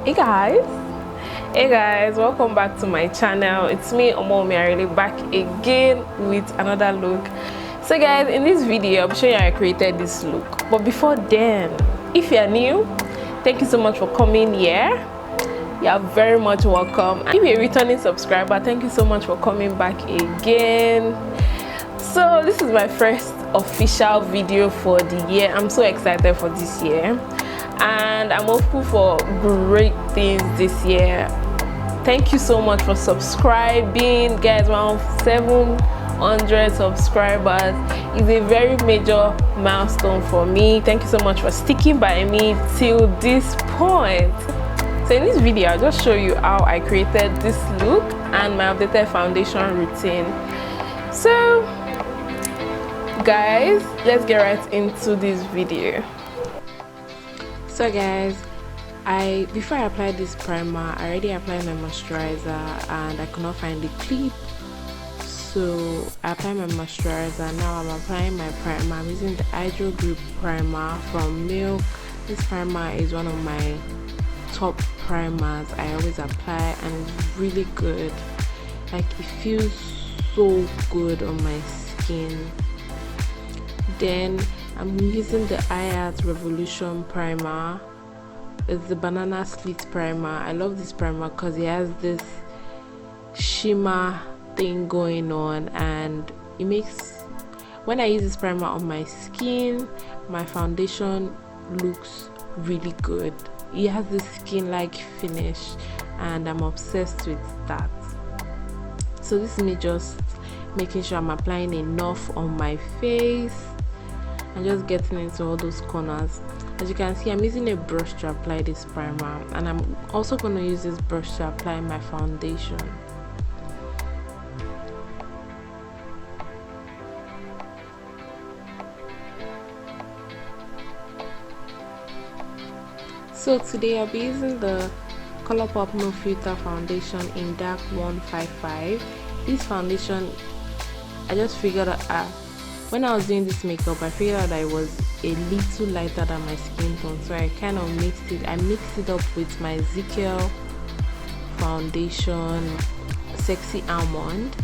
Hey guys, welcome back to my channel. It's me, omowunmiarole, back again with another look. So guys, in this video I'm showing you how I created this look, but before then, if you're new, thank you so much for coming here. You're very much welcome. And if you're a returning subscriber, thank you so much for coming back again. So this is my first official video for the year. I'm so excited for this year and I'm hopeful for great things this year. Thank you so much for subscribing, guys. Around 700 subscribers is a very major milestone for me. Thank you so much for sticking by me till this point. So in this video I'll just show you how I created this look and my updated foundation routine. So guys, let's get right into this video. So guys, before I applied this primer, I already applied my moisturizer and I could not find the clip, so I applied my moisturizer. Now I'm applying my primer. I'm using the Hydro Grip primer from Milk. This primer is one of my top primers I always apply and it's really good. Like, it feels so good on my skin. Then I'm using the Ias Revolution Primer. It's the banana split primer. I love this primer because it has this shimmer thing going on, and it makes, when I use this primer on my skin, my foundation looks really good. It has this skin-like finish and I'm obsessed with that. So this is me just making sure I'm applying enough on my face and just getting into all those corners. As you can see, I'm using a brush to apply this primer, and I'm also going to use this brush to apply my foundation. So today I'll be using the Colourpop No Filter foundation in dark 155. This foundation, I just figured out when I was doing this makeup, I figured out that it was a little lighter than my skin tone, so I kind of mixed it up with my Ezekiel foundation Sexy Almond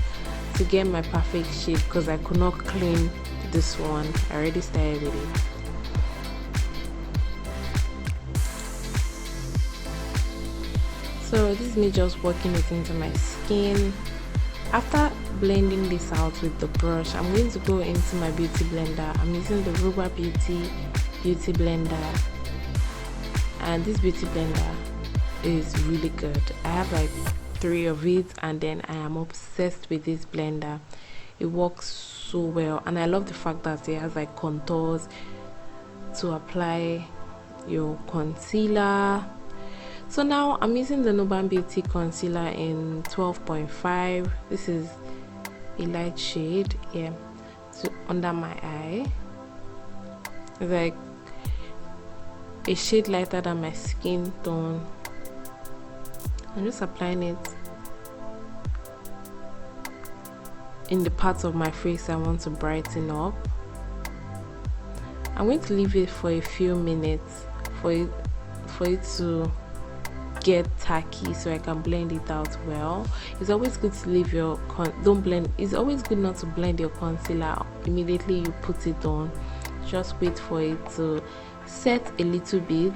to get my perfect shade, because I could not clean this one. I already started with it. So this is me just working it into my skin. After blending this out with the brush, I'm going to go into my beauty blender. I'm using the Ruba Beauty blender, and this beauty blender is really good. I have like 3 of it, and then I am obsessed with this blender. It works so well, and I love the fact that it has like contours to apply your concealer. So now I'm using the Nuban Beauty concealer in 12.5. This is a light shade, yeah, so under my eye. It's like a shade lighter than my skin tone. I'm just applying it in the parts of my face I want to brighten up. I'm going to leave it for a few minutes for it to get tacky, so I can blend it out well. It's always good to leave your it's always good not to blend your concealer immediately you put it on. Just wait for it to set a little bit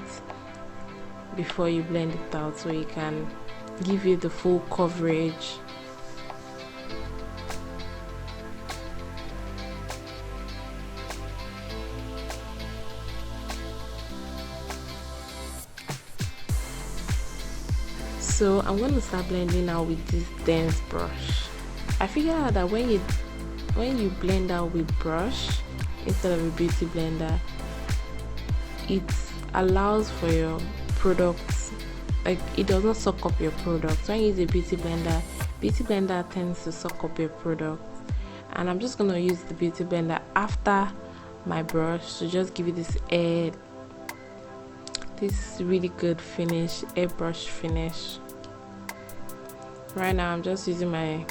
before you blend it out, so it can give you the full coverage. So I'm going to start blending out with this dense brush. I figured out that when you blend out with brush instead of a beauty blender, it allows for your products, like it does not suck up your products. When you use a beauty blender tends to suck up your products, and I'm just going to use the beauty blender after my brush to just give you this really good finish, airbrush finish. Right now I'm just using my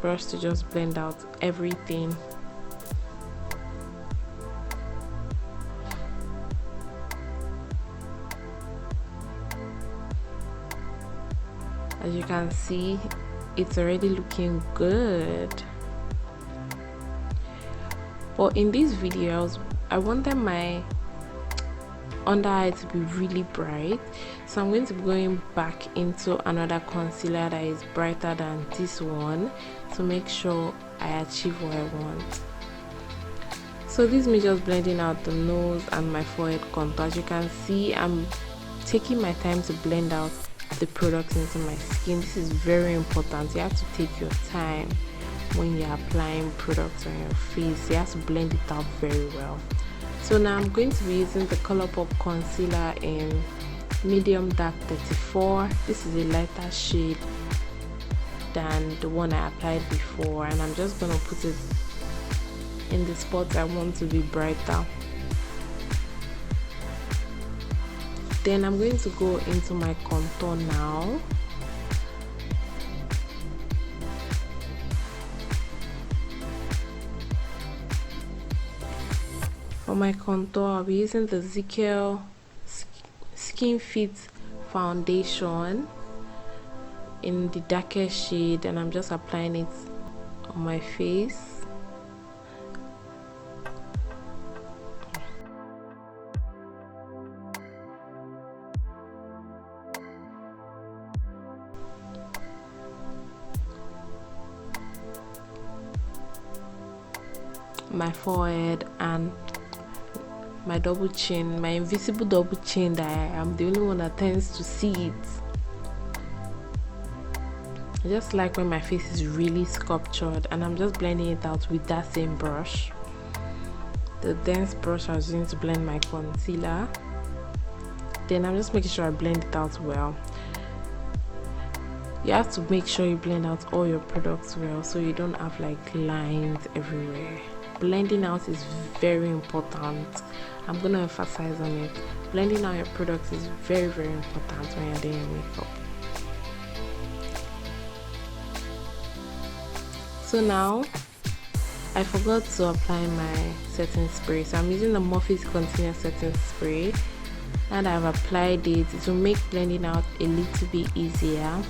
brush to just blend out everything. As you can see, it's already looking good. But in these videos, I wanted my under eye to be really bright, so I'm going to be going back into another concealer that is brighter than this one to make sure I achieve what I want. So this is me just blending out the nose and my forehead contour. As you can see, I'm taking my time to blend out the products into my skin. This is very important. You have to take your time when you're applying products on your face. You have to blend it out very well. So now I'm going to be using the Colourpop Concealer in medium dark 34. This is a lighter shade than the one I applied before, and I'm just going to put it in the spots I want to be brighter. Then I'm going to go into my contour now. For my contour, I'll be using the Zickel Skin Fit foundation in the darkest shade, and I'm just applying it on my face. My forehead and my double chin, my invisible double chin that I am the only one that tends to see it. I just like when my face is really sculptured, and I'm just blending it out with that same brush, the dense brush I was using to blend my concealer. Then I'm just making sure I blend it out well. You have to make sure you blend out all your products well so you don't have like lines everywhere. Blending out is very important. I'm going to emphasize on it. Blending out your products is very, very important when you're doing your makeup. So now I forgot to apply my setting spray, so I'm using the Morphe's Container Setting Spray, and I've applied it. It will make blending out a little bit easier.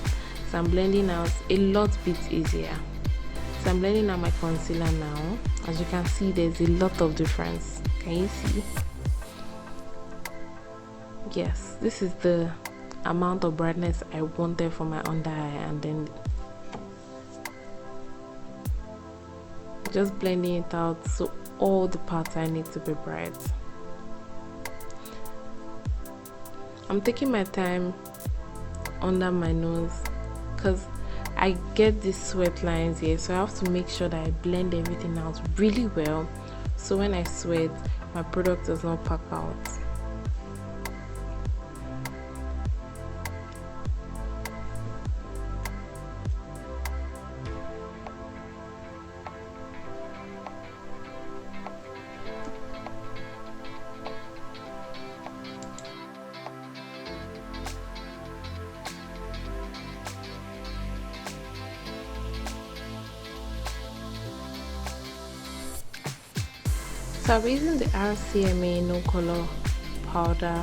So I'm blending out a lot bit easier. So I'm blending out my concealer now. As you can see, there's a lot of difference. Can you see? Yes, this is the amount of brightness I wanted for my under eye, and then just blending it out so all the parts I need to be bright. I'm taking my time under my nose because I get these sweat lines here, so I have to make sure that I blend everything out really well, so when I sweat, my product does not pack out. So I'm using the RCMA No Color powder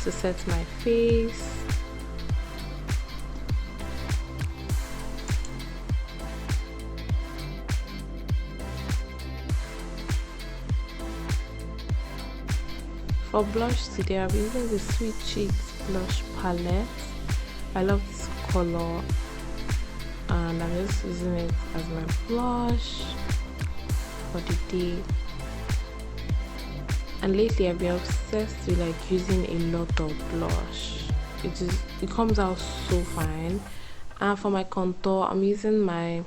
to set my face. For blush today, I'm using the Sweet Cheeks blush palette. I love this color, and I'm just using it as my blush for the day. And lately I've been obsessed with like using a lot of blush. It comes out so fine. And for my contour, I'm using my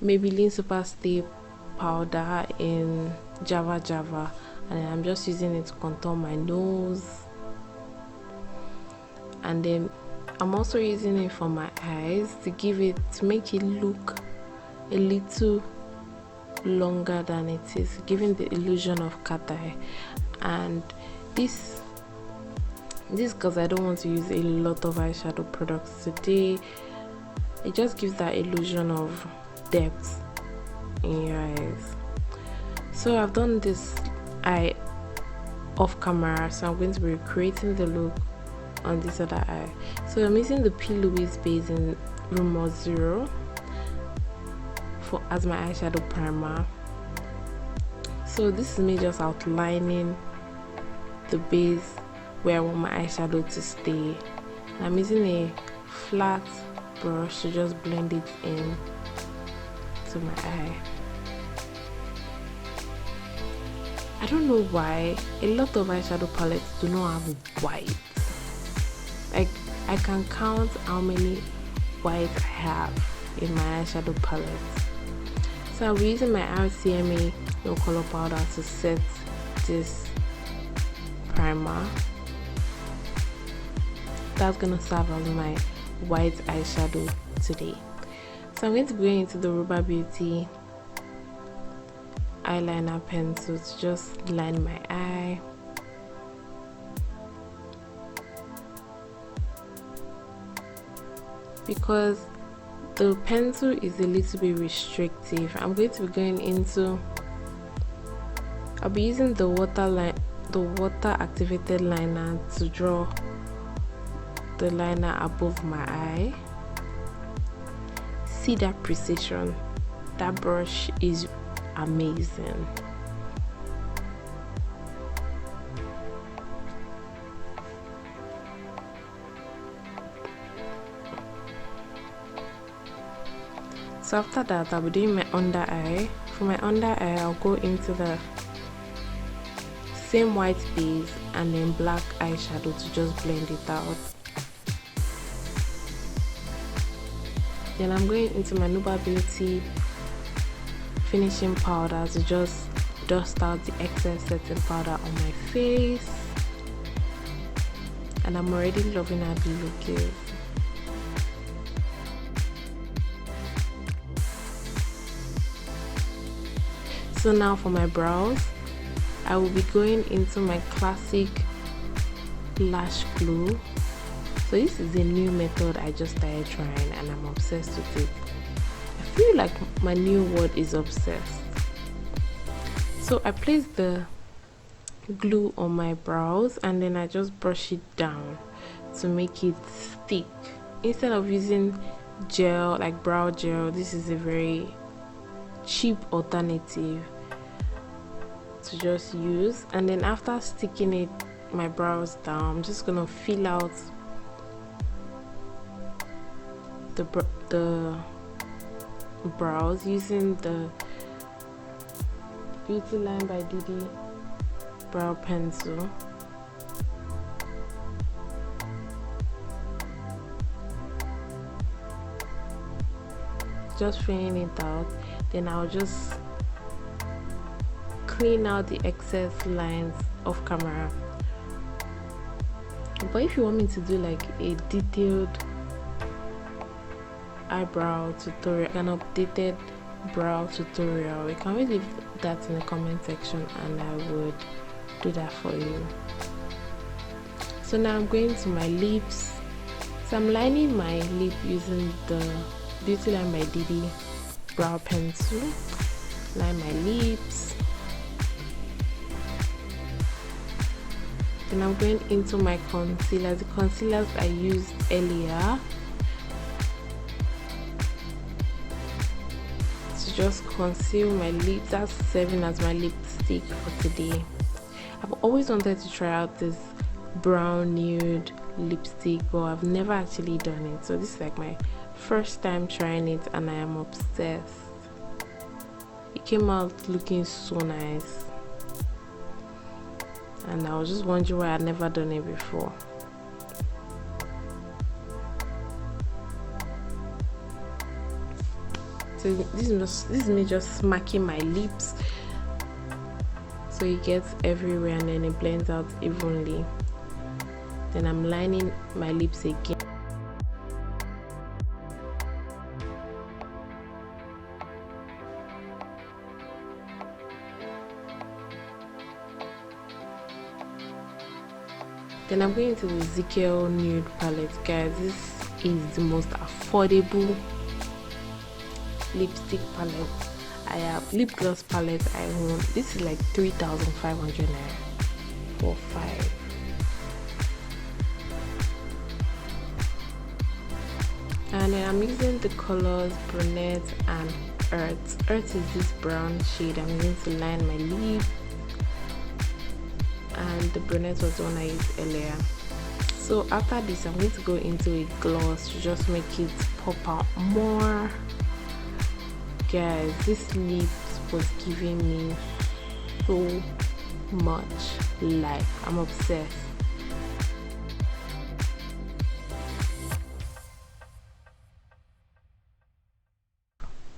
Maybelline Super Stay powder in Java, and I'm just using it to contour my nose. And then I'm also using it for my eyes to make it look a little longer than it is, giving the illusion of cat eye. And this because I don't want to use a lot of eyeshadow products today, it just gives that illusion of depth in your eyes. So I've done this eye off camera, so I'm going to be recreating the look on this other eye. So I'm using the P. Louise base in Rumor 0 as my eyeshadow primer. So this is me just outlining the base where I want my eyeshadow to stay. I'm using a flat brush to just blend it in to my eye. I don't know why a lot of eyeshadow palettes do not have white. Like, I can count how many white I have in my eyeshadow palette. So I'll be using my RCMA no color powder to set this primer. That's gonna serve as my white eyeshadow today. So I'm going to be going into the Ruba Beauty eyeliner pencil to just line my eye. Because the pencil is a little bit restrictive, I'm going to be going into, I'll be using the water activated liner to draw the liner above my eye. See that precision? That brush is amazing. So after that, I'll be doing my under eye. For my under eye, I'll go into the same white base and then black eyeshadow to just blend it out. Then I'm going into my Nuba Beauty finishing powder to just dust out the excess setting powder on my face. And I'm already loving how the look is. So now for my brows, I will be going into my classic Lash Glue. So this is a new method I just started trying and I'm obsessed with it. I feel like my new word is obsessed. So I place the glue on my brows and then I just brush it down to make it stick. Instead of using gel, like brow gel, this is a very cheap alternative to just use. And then after sticking it my brows down, I'm just gonna fill out the brows using the Beauty Line by Didi brow pencil. Just filling it out, then I'll just clean out the excess lines off camera. But if you want me to do like a detailed eyebrow tutorial, an updated brow tutorial, you can leave that in the comment section and I would do that for you. So now I'm going to my lips. So I'm lining my lip using the Beauty Line by Didi brow pencil. Line my lips. Then I'm going into my concealer. The concealers I used earlier to just conceal my lips. That's serving as my lipstick for today. I've always wanted to try out this brown nude lipstick, but I've never actually done it. So this is like my first time trying it and I am obsessed. It came out looking so nice. And I was just wondering why I'd never done it before. So this is me just smacking my lips so it gets everywhere and then it blends out evenly. Then I'm lining my lips again. Then I'm going into the Ezekiel nude palette, guys. This is the most affordable lipstick palette I have. Lip gloss palette I own. This is like 3,500 naira for 5. And then I'm using the colors brunette and earth. Earth is this brown shade I'm using to line my lip, and the brunette was the one I used earlier. So after this, I'm going to go into a gloss to just make it pop out more. Guys, this lip was giving me so much life. I'm obsessed.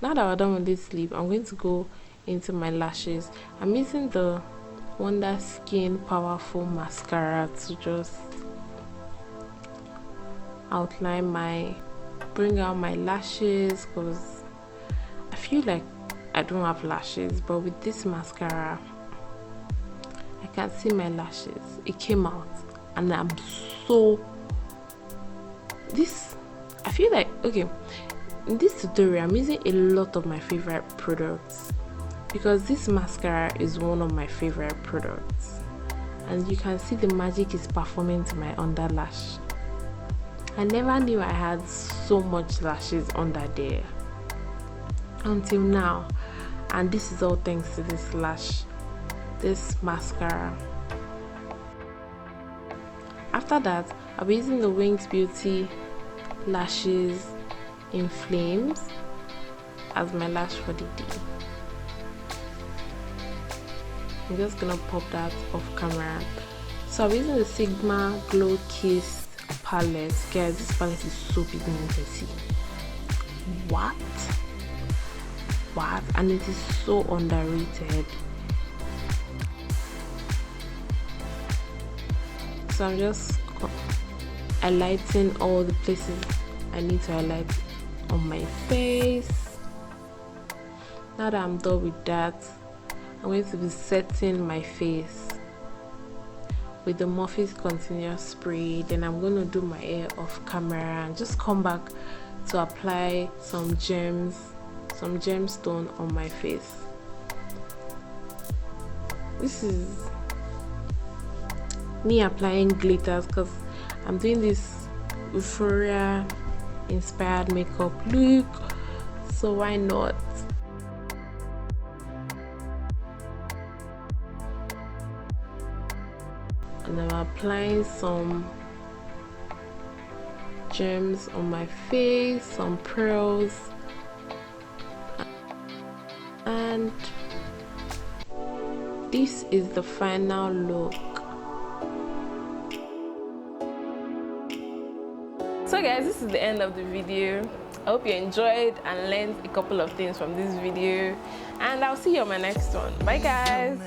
Now that we're done with this lip, I'm going to go into my lashes. I'm using the Wonder Skin Powerful Mascara to just bring out my lashes, because I feel like I don't have lashes, but with this mascara I can see my lashes. It came out, and I feel like, okay, in this tutorial I'm using a lot of my favorite products, because this mascara is one of my favorite products, and you can see the magic is performing to my under lash. I never knew I had so much lashes under there until now, and this is all thanks to this mascara. After that, I'll be using the Wings Beauty Lashes in Flames as my lash for the day. I'm just gonna pop that off camera. So I'm using the Sigma Glow Kiss palette. Guys, this palette is so big and you can see. What? And it is so underrated. So I'm just highlighting all the places I need to highlight on my face. Now that I'm done with that, I'm going to be setting my face with the Morphe's Continuous Spray. Then I'm going to do my hair off camera and just come back to apply some gemstone on my face. This is me applying glitters because I'm doing this euphoria inspired makeup look, so why not? And I'm applying some gems on my face, some pearls, and this is the final look. So guys, this is the end of the video. I hope you enjoyed and learned a couple of things from this video, and I'll see you on my next one. Bye guys.